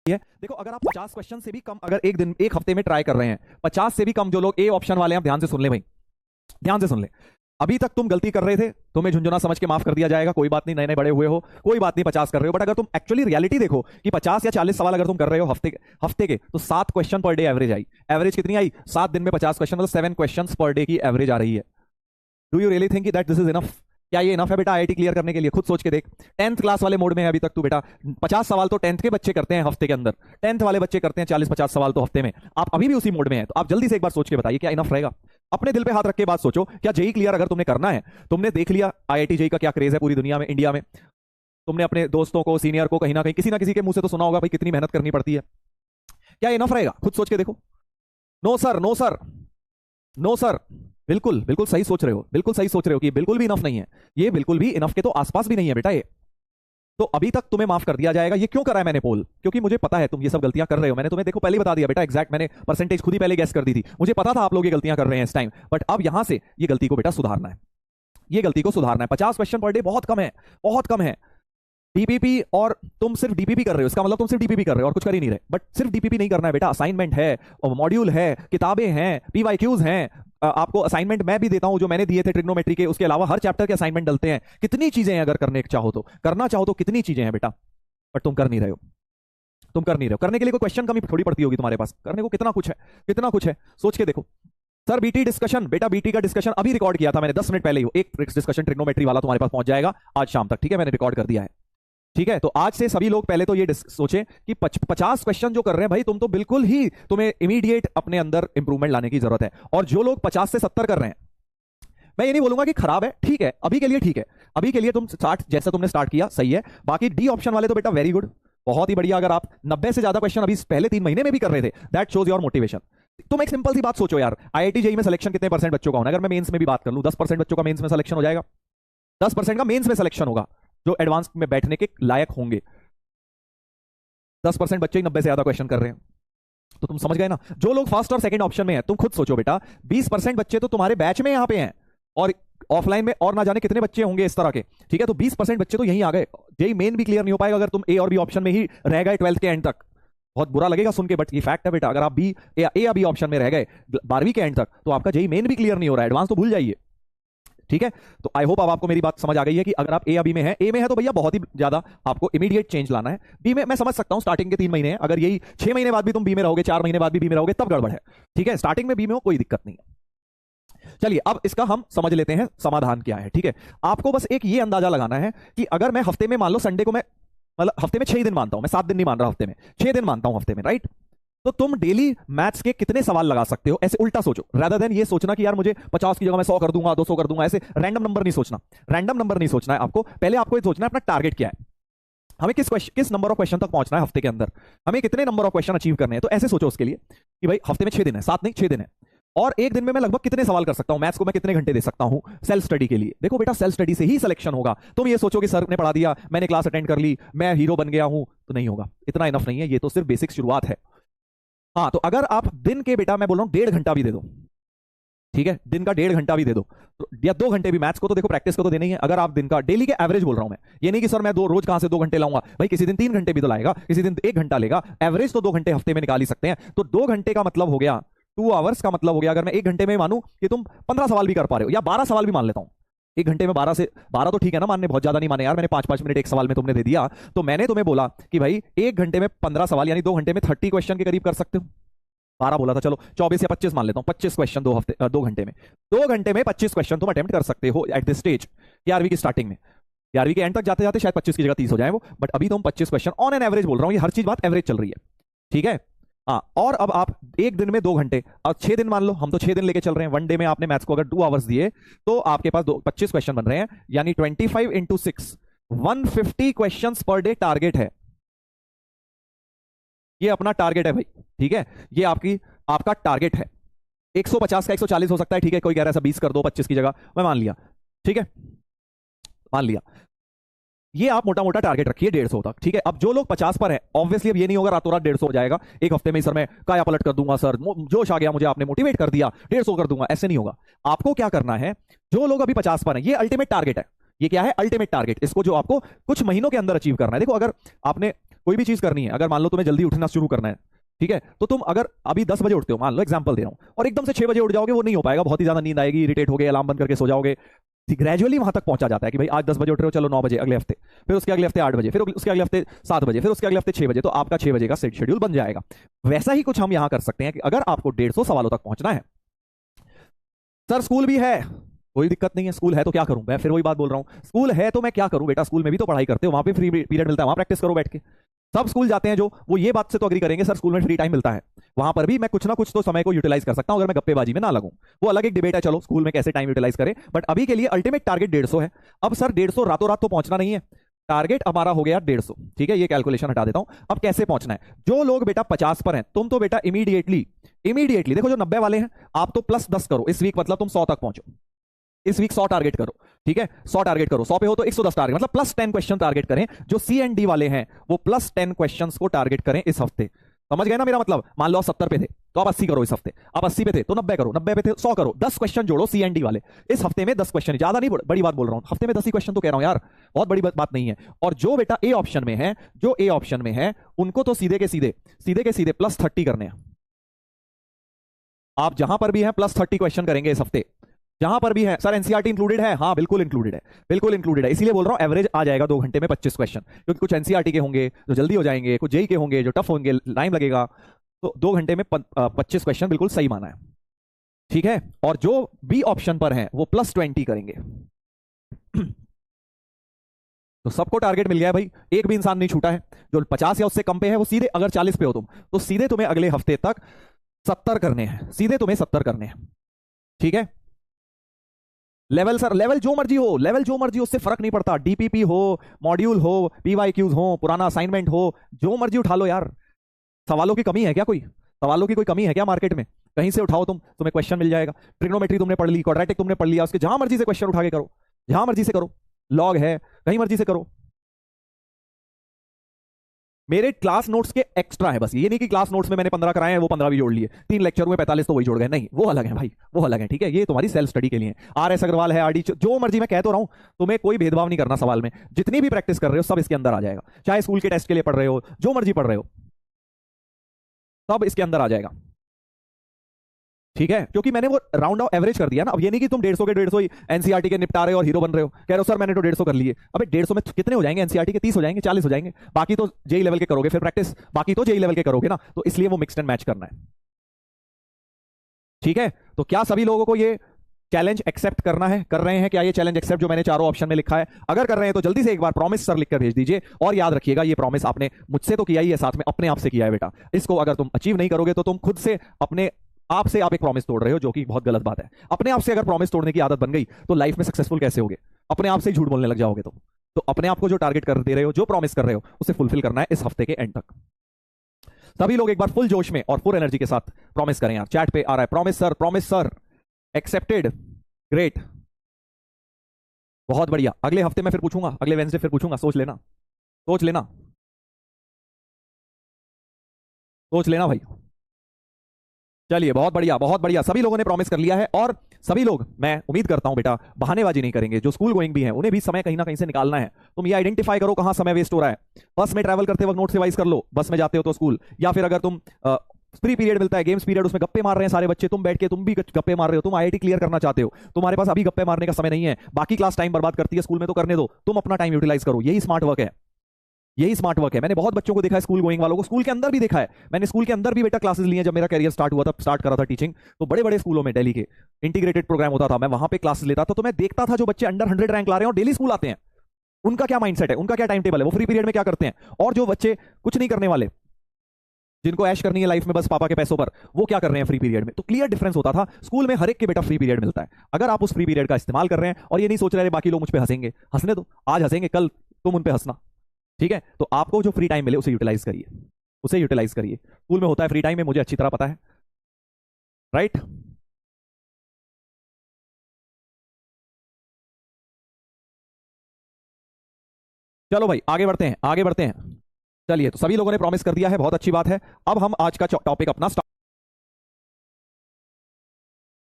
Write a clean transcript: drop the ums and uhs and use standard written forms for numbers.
है। देखो अगर आप 50 क्वेश्चन से भी कम अगर एक हफ्ते में ट्राई कर रहे हैं, 50 से भी कम जो लोग ए ऑप्शन वाले हैं, ध्यान से सुन ले भाई, ध्यान से सुन ले। अभी तक तुम गलती कर रहे थे, तुम्हें झुंझुना समझ के माफ कर दिया जाएगा, कोई बात नहीं, नए नए बड़े हुए हो, कोई बात नहीं, 50 कर रहे हो। बट अगर तुम एक्चुअली रियलिटी देखो कि 50 या 40 सवाल अगर तुम कर रहे हो हफ्ते के, तो 7 क्वेश्चन पर डे एवरेज आई। एवरेज कितनी आई? 7 दिन में 50 क्वेश्चन, मतलब 7 क्वेश्चन पर डे की एवरेज आ रही है। Do you really think that this is enough? क्या ये इनफ है बेटा आईआईटी क्लियर करने के लिए? खुद सोच के देख। 10th क्लास वाले मोड में है अभी तक तू बेटा। 50 सवाल तो 10th के बच्चे करते हैं हफ्ते के अंदर, 10th वाले बच्चे करते हैं 40-50 सवाल तो हफ्ते में। आप अभी भी उसी मोड में हैं, तो आप जल्दी से एक बार सोच के बताइए क्या इनफ रहेगा? अपने दिल पे हाथ रख के बात सोचो, क्या जेई क्लियर अगर तुमने करना है, तुमने देख लिया आईआईटी जेई का क्या क्रेज है पूरी दुनिया में, इंडिया में, तुमने अपने दोस्तों को, सीनियर को कहीं ना कहीं किसी ना किसी के मुंह से तो सुना होगा भाई कितनी मेहनत करनी पड़ती है, क्या इनफ रहेगा? खुद सोच के देखो। No sir, no sir, no sir, बिल्कुल बिल्कुल सही सोच रहे हो, बिल्कुल सही सोच रहे हो कि बिल्कुल भी इनफ नहीं है, ये बिल्कुल भी इनफ के तो आसपास भी नहीं है बेटा ये। तो अभी तक तुम्हें माफ कर दिया जाएगा। ये क्यों करा है मैंने पोल? क्योंकि मुझे पता है तुम ये सब गलतियां कर रहे हो। मैंने तुम्हें देखो पहले ही बता दिया बेटा, एग्जैक्ट मैंने परसेंटेज खुद ही पहले गेस कर दी थी। मुझे पता था आप लोग ये गलतियां कर रहे हैं इस टाइम, बट अब यहां से ये गलती को बेटा सुधारना है, ये गलती को सुधारना है। 50 क्वेश्चन पर डे बहुत कम है, बहुत कम है। डीपीपी, और तुम सिर्फ डीपीपी कर रहे हो, इसका मतलब तुम सिर्फ डीपीपी कर रहे हो और कुछ कर ही नहीं रहे। बट सिर्फ डीपीपी नहीं करना है बेटा, असाइनमेंट है, मॉड्यूल है, किताबें हैं, पीवाईक्यूज हैं। आपको असाइनमेंट मैं भी देता हूं जो मैंने दिए थे ट्रिग्नोमेट्री के, उसके अलावा हर चैप्टर के असाइनमेंट डलते हैं। कितनी चीजें हैं अगर करने चाहो तो, करना चाहो तो कितनी चीजें हैं बेटा, बट तुम कर नहीं रहे हो, तुम कर नहीं रहे हो। करने के लिए कोई क्वेश्चन कमी थोड़ी पड़ती होगी तुम्हारे पास, करने को कितना कुछ है, कितना कुछ है, सोच के देखो। सर बीटी डिस्कशन, बेटा बीटी का डिस्कशन अभी रिकॉर्ड किया था मैंने 10 मिनट पहले ही। एक डिस्कशन ट्रिग्नोमेट्री वाला तुम्हारे पास पहुंच जाएगा आज शाम तक, ठीक है, मैंने रिकॉर्ड कर दिया है, ठीक है। तो आज से सभी लोग पहले तो ये सोचें कि 50 क्वेश्चन जो कर रहे हैं भाई, तुम तो बिल्कुल ही, तुम्हें इमीडिएट अपने अंदर इंप्रूवमेंट लाने की जरूरत है। और जो लोग 50 से 70 कर रहे हैं, मैं ये नहीं बोलूंगा कि खराब है, ठीक है, अभी के लिए ठीक है, अभी के लिए तुम स्टार्ट जैसा तुमने स्टार्ट किया सही है। बाकी डी ऑप्शन वाले तो बेटा वेरी गुड, बहुत ही बढ़िया। अगर आप 90 से ज्यादा क्वेश्चन अभी पहले 3 महीने में भी कर रहे थे, दैट शोज योर मोटिवेशन। तुम एक सिंपल सी बात सोचो यार, आईआईटी जेई में सिलेक्शन कितने परसेंट बच्चों का होना है? अगर मैं मेंस में भी बात कर लूं, 10% बच्चों का मेंस में सिलेक्शन हो जाएगा, 10% का मेंस में सिलेक्शन होगा जो एडवांस में बैठने के लायक होंगे। 10% बच्चे ही 90 से ज्यादा क्वेश्चन कर रहे हैं, तो तुम समझ गए ना। जो लोग फर्स्ट और सेकंड ऑप्शन में हैं, तुम खुद सोचो बेटा, 20% बच्चे तो तुम्हारे बैच में यहां पे हैं, और ऑफलाइन में और ना जाने कितने बच्चे होंगे इस तरह के, ठीक है। तो 20% बच्चे तो यहीं आ गए। जेई मेन भी क्लियर नहीं हो पाएगा अगर तुम ए और बी ऑप्शन में ही रह गए 12th के एंड तक। बहुत बुरा लगेगा सुन के, बट ये फैक्ट है बेटा। अगर आप बी ए या बी ऑप्शन में रह गए 12वीं के एंड तक, तो आपका जेई मेन भी क्लियर नहीं हो रहा है, एडवांस तो भूल जाइए, ठीक है। तो आई होप अब आपको मेरी बात समझ आ गई है कि अगर आप ए या बी में है, ए में है तो भैया बहुत ही ज्यादा आपको इमीडिएट चेंज लाना है। बी में मैं समझ सकता हूं स्टार्टिंग के 3 महीने हैं, अगर यही 6 महीने बाद भी तुम बी में रहोगे, 4 महीने बाद भी बी में रहोगे, तब गड़बड़ है, ठीक है। स्टार्टिंग में बी में हो कोई दिक्कत नहीं है। चलिए अब इसका हम समझ लेते हैं समाधान क्या है, ठीक है। आपको बस एक ये अंदाजा लगाना है कि अगर मैं हफ्ते में, मान लो संडे को मैं, मतलब हफ्ते में 6 दिन मानता हूं मैं, 7 दिन नहीं मान रहा, हफ्ते में 6 दिन मानता हूं हफ्ते में, राइट। तो तुम डेली मैथ्स के कितने सवाल लगा सकते हो? ऐसे उल्टा सोचो, रादर देन ये सोचना कि यार मुझे 50 की जगह मैं 100 कर दूंगा, 200 कर दूंगा। ऐसे रैंडम नंबर नहीं सोचना, रैंडम नंबर नहीं सोचना है आपको। पहले आपको ये सोचना है अपना टारगेट क्या है, हमें किस नंबर ऑफ क्वेश्चन तक पहुंचना है हफ्ते के अंदर, हमें कितने नंबर ऑफ क्वेश्चन अचीव करने हैं। तो ऐसे सोचो उसके लिए कि भाई हफ्ते में 6 दिन है, 7 नहीं 6 दिन है, और एक दिन में मैं लगभग कितने सवाल कर सकता हूं, मैथ्स को मैं कितने घंटे दे सकता हूं सेल्फ स्टडी के लिए। देखो बेटा, सेल्फ स्टडी से ही सिलेक्शन होगा। तुम ये सोचो कि सर ने पढ़ा दिया, मैंने क्लास अटेंड कर ली, मैं हीरो बन गया हूं, तो नहीं होगा, इतना इनफ नहीं है, ये तो सिर्फ बेसिक शुरुआत है। हाँ, तो अगर आप दिन के बेटा, मैं बोल रहा हूं 1.5 घंटा भी दे दो, ठीक है, दिन का 1.5 घंटा भी दे दो, तो या 2 घंटे भी, मैथ्स को तो देखो प्रैक्टिस को तो देना ही है। अगर आप दिन का, डेली के एवरेज बोल रहा हूं मैं, ये नहीं कि सर मैं रोज कहां से 2 घंटे लाऊंगा, भाई किसी दिन 3 घंटे भी तो लाएगा, किसी दिन 1 घंटा लेगा, एवरेज तो 2 घंटे हफ्ते में निकाल ही सकते हैं। तो 2 घंटे का मतलब हो गया 2 आवर्स का मतलब हो गया, अगर मैं 1 घंटे में मानूं कि तुम 15 सवाल भी कर पा रहे हो, या 12 सवाल भी मान लेता हूं, 1 घंटे में 12 तो ठीक है ना मानने, बहुत ज्यादा नहीं माने यार, मैंने 5-5 मिनट एक सवाल में तुमने दे दिया। तो मैंने तुम्हें बोला कि भाई 1 घंटे में 15 सवाल, यानी 2 घंटे में 30 क्वेश्चन के करीब कर सकते हो। 12 बोला था, चलो 24 या 25 मान लेता हूं, 25 क्वेश्चन 2 घंटे में, 2 घंटे में 25 क्वेश्चन तुम अटेम्प्ट कर सकते हो एट दिस स्टेज, 11वीं की स्टार्टिंग में। 11वीं के एंड तक जाते जाते शायद 25 की जगह 30 हो जाए वो, बट अभी तुम 25 क्वेश्चन ऑन एन एवरेज बोल रहा हूं, ये हर चीज बात एवरेज चल रही है, ठीक है। हाँ, और अब आप एक दिन में 2 घंटे, अब 6 दिन मान लो, हम तो 6 दिन लेके चल रहे हैं। 1 डे में आपने मैथ्स को अगर 2 आवर्स दिए, तो आपके पास 25 क्वेश्चन बन रहे हैं, यानी 25 into 6, 150 question per day target है। ये अपना टारगेट है भाई, ठीक है, ये आपका टारगेट है। 150 का 140 हो सकता है, ठीक है, कोई कह रहा है ऐसा 20 कर दो 25 की जगह, मैं मान लिया, ठीक है, मान लिया। ये आप मोटा मोटा टारगेट रखिए 150 तक, ठीक है। अब जो लोग 50 पर है, ऑब्वियसली अब ये नहीं होगा रातों रात 150 हो जाएगा एक हफ्ते में, सर मैं काया पलट कर दूंगा, सर जोश आ गया मुझे, आपने मोटिवेट कर दिया 150 कर दूंगा, ऐसे नहीं होगा। आपको क्या करना है, जो लोग अभी 50 पर है, ये अल्टीमेट टारगेट है। ये क्या है? Ultimate target. इसको जो आपको कुछ महीनों के अंदर अचीव करना है। देखो अगर आपने कोई भी चीज करनी है, अगर मान लो तुम्हें जल्दी उठना शुरू करना है, ठीक है, तो तुम अगर अभी 10 बजे उठते हो, मान लो एग्जांपल दे रहा हूं, और एकदम से 6 बजे उठ जाओगे, वो नहीं हो पाएगा, बहुत ही ज्यादा नींद आएगी, इरिटेट होगे, अलार्म बंद करके सो जाओगे। ग्रेजुअली वहां तक पहुंचा जाता है कि भाई आज 10 बजे उठ रहे हो, चलो 9 बजे अगले हफ्ते, फिर उसके अगले हफ्ते 8 बजे, फिर उसके अगले हफ्ते 7 बजे, फिर उसके अगले हफ्ते 6 बजे, तो आपका 6 बजे का सेट शेड्यूल बन जाएगा। वैसा ही कुछ हम यहां कर सकते हैं कि अगर आपको 150 सवालों तक पहुंचना है, सर स्कूल भी है, कोई दिक्कत नहीं है, स्कूल है तो क्या करूं, मैं फिर वही बात बोल रहा हूं, स्कूल है तो मैं क्या करूं बेटा, स्कूल में भी तो पढ़ाई करते हो, वहां पे फ्री पीरियड मिलता है, वहां प्रैक्टिस करो बैठ के। सब स्कूल जाते हैं जो, वो ये बात से तो अग्री करेंगे, सर स्कूल में फ्री टाइम मिलता है, वहां पर भी मैं कुछ ना कुछ तो समय को यूटिलाइज कर सकता हूं अगर मैं गप्पेबाजी में ना लगूं। वो अलग एक डिबेट है, चलो स्कूल में कैसे टाइम यूटिलाइज करें, बट अभी के लिए अल्टीमेट टारगेट 150 है। अब सर 150 रातों रात तो पहुंचना नहीं है, टारगेट हमारा हो गया 150, ठीक है, ये कैलकुलेशन हटा देता हूं। अब कैसे पहुंचना है, जो लोग बेटा 50 पर हैं, तुम तो बेटा इमीडिएटली देखो, जो 90 वाले हैं आप तो +10 करो इस वीक, मतलब तुम 100 तक पहुंचो, इस वीक 100 टारगेट करो, ठीक है, 100 टारगेट करो, 100 पे हो तो 110 टारगेट, मतलब +10 क्वेश्चन टारगेट करें। जो C&D वाले हैं वो +10 क्वेश्चंस को टारगेट करें इस हफ्ते, समझ गए ना मेरा मतलब। मान लो आप 70 पे थे तो आप 80 करो इस हफ्ते, आप 80 पे थे तो 90 करो, 90 पे थे 100 करो, 10 क्वेश्चन जोड़ो C&D वाले इस हफ्ते में, 10 क्वेश्चन, ज्यादा नहीं, बड़ी बात बोल रहा हूं, हफ्ते में 10 ही क्वेश्चन तो कह रहा हूं यार, बहुत बड़ी बात नहीं है। और जो बेटा ए ऑप्शन में है, जो ए ऑप्शन में है, उनको तो सीधे के सीधे +30 करने हैं। आप जहां पर भी हैं +30 क्वेश्चन करेंगे इस हफ्ते, जहां पर भी है। सर एनसीईआरटी इंक्लूडेड है, हाँ बिल्कुल इंक्लूडेड है, बिल्कुल इंक्लूडेड है, इसीलिए बोल रहा हूं एवरेज आ जाएगा 2 घंटे में 25 क्वेश्चन, क्योंकि कुछ एनसीईआरटी के होंगे जो जल्दी हो जाएंगे, कुछ जेई के होंगे जो टफ होंगे, टाइम लगेगा, तो 2 घंटे में 25 क्वेश्चन बिल्कुल सही माना है, ठीक है। और जो बी ऑप्शन पर है वो +20 करेंगे। तो सबको टारगेट मिल गया है भाई, एक भी इंसान नहीं छूटा है। जो 50 या उससे कम पे है वो सीधे, अगर 40 पे हो तुम तो सीधे तुम्हें अगले हफ्ते तक 70 करने हैं, सीधे तुम्हें 70 करने हैं, ठीक है। लेवल सर, लेवल जो मर्जी हो, लेवल जो मर्जी हो, उससे फर्क नहीं पड़ता, डीपीपी हो, मॉड्यूल हो, पीवाईक्यूज हो, पुराना असाइनमेंट हो, जो मर्जी उठा लो यार। सवालों की कमी है क्या, कोई सवालों की कोई कमी है क्या मार्केट में, कहीं से उठाओ तुम्हें क्वेश्चन मिल जाएगा। ट्रिग्नोमेट्री तुमने पढ़ ली, क्वाड्रेटिक तुमने पढ़ लिया, उसके जहां मर्जी से क्वेश्चन उठा के करो, जहां मर्जी से करो, लॉग है, कहीं मर्जी से करो। मेरे क्लास नोट्स के एक्स्ट्रा है, बस ये नहीं कि क्लास नोट्स में मैंने 15 कराए हैं वो 15 भी जोड़ लिए, 3 लेक्चर में 45 तो वही जोड़ गए, नहीं, वो अलग है भाई, वो अलग है, ठीक है। ये तुम्हारी सेल्फ स्टडी के लिए। RS अग्रवाल है, RD, जो मर्जी, मैं कह तो रहा हूं, तुम्हें कोई भेदभाव नहीं करना सवाल में, जितनी भी प्रैक्टिस कर रहे हो सब इसके अंदर आ जाएगा, चाहे स्कूल के टेस्ट के लिए पढ़ रहे हो, जो मर्जी पढ़ रहे हो, सब इसके अंदर आ जाएगा, ठीक है। क्योंकि मैंने वो राउंड ऑफ एवरेज कर दिया ना। अब ये नहीं कि तुम 150 के 150 ही एनसीईआरटी के निपटा रहे हो और हीरो बन रहे हो, कह रहे हो सर मैंने तो 150 कर लिए। अबे 150 में कितने हो जाएंगे, एनसीईआरटी के 30 हो जाएंगे, 40 हो जाएंगे, बाकी तो जेई लेवल के करोगे, फिर प्रैक्टिस बाकी तो जेई लेवल के करोगे ना, तो इसलिए वो मिक्स एंड मैच करना है, ठीक है। तो क्या सभी लोगों को ये चैलेंज एक्सेप्ट करना है, कर रहे हैं क्या ये चैलेंज एक्सेप्ट जो मैंने चारों ऑप्शन में लिखा है? अगर कर रहे हैं तो जल्दी से एक बार प्रॉमिस सर लिखकर भेज दीजिए। और याद रखिएगा ये प्रॉमिस आपने मुझसे तो किया ही है, साथ में अपने आप से किया है बेटा। इसको अगर तुम अचीव नहीं करोगे तो तुम खुद से अपने आप से आप एक प्रॉमिस तोड़ रहे हो, जो कि बहुत गलत बात है। अपने आप से अगर प्रॉमिस तोड़ने की आदत बन गई तो लाइफ में सक्सेसफुल कैसे होगे? अपने आप से ही झूठ बोलने लग जाओगे। तो अपने आप को जो टारगेट कर दे रहे हो, जो प्रॉमिस कर रहे हो, उसे फुलफिल करना है इस हफ्ते के एंड तक। सभी लोग एक बार फुल जोश में और फुल एनर्जी के साथ प्रॉमिस करें यार। चैट पे आ रहा है प्रॉमिस सर एक्सेप्टेड, ग्रेट, बहुत बढ़िया। अगले हफ्ते में फिर पूछूंगा, अगले वेंसडे फिर पूछूंगा, सोच लेना, सोच लेना, सोच लेना भाई। चलिए बहुत बढ़िया, बहुत बढ़िया, सभी लोगों ने प्रॉमिस कर लिया है। और सभी लोग, मैं उम्मीद करता हूं बेटा बहानेबाजी नहीं करेंगे। जो स्कूल गोइंग भी हैं उन्हें भी समय कहीं ना कहीं से निकालना है। तुम ये आइडेंटिफाई करो कहां समय वेस्ट हो रहा है। बस में ट्रैवल करते वक्त नोट्स रिवाइज कर लो, बस में जाते हो तो स्कूल, या फिर अगर तुम फ्री पीरियड मिलता है, गेम्स पीरियड, उसमें गप्पे मार रहे हैं सारे बच्चे, तुम बैठ के तुम भी गप्पे मार रहे हो, तुम आईआईटी क्लियर करना चाहते हो, तुम्हारे पास अभी गप्पे मारने का समय नहीं है, बाकी क्लास टाइम बर्बाद करती है स्कूल में, तो करने दो, तुम अपना टाइम यूटिलाइज करो। यही स्मार्ट वर्क है, यही स्मार्ट वर्क है। मैंने बहुत बच्चों को देखा है, स्कूल गोइंग वालों को, स्कूल के अंदर भी देखा है मैंने, स्कूल के अंदर भी बेटा क्लासेस ली हैं। जब मेरा करियर स्टार्ट हुआ था, स्टार्ट करा था टीचिंग, तो बड़े बड़े स्कूलों में दिल्ली के इंटीग्रेटेड प्रोग्राम होता था, मैं वहां पे क्लासेस लेता था। तो मैं देखता था जो बच्चे अंडर 100 रैंक ला रहे हैं और डेली स्कूल आते हैं, उनका क्या माइंडसेट है, उनका क्या टाइम टेबल है, वो फ्री पीरियड में क्या करते हैं। और जो बच्चे कुछ नहीं करने वाले, जिनको ऐश करनी है लाइफ में बस पापा के पैसों पर, वो क्या कर रहे हैं फ्री पीरियड में। तो क्लियर डिफरेंस होता था। स्कूल में हर एक के बेटा फ्री पीरियड मिलता है। अगर आप उस फ्री पीरियड का इस्तेमाल कर रहे हैं और ये नहीं सोच रहे बाकी लोग मुझ पे हंसेंगे, हंसने दो, आज हंसेंगे कल तुम उन पे हंसना, ठीक है। तो आपको जो फ्री टाइम मिले उसे यूटिलाइज करिए, उसे यूटिलाइज करिए। स्कूल में होता है फ्री टाइम में, मुझे अच्छी तरह पता है, राइट। चलो भाई आगे बढ़ते हैं, आगे बढ़ते हैं। चलिए, तो सभी लोगों ने प्रॉमिस कर दिया है, बहुत अच्छी बात है। अब हम आज का टॉपिक अपना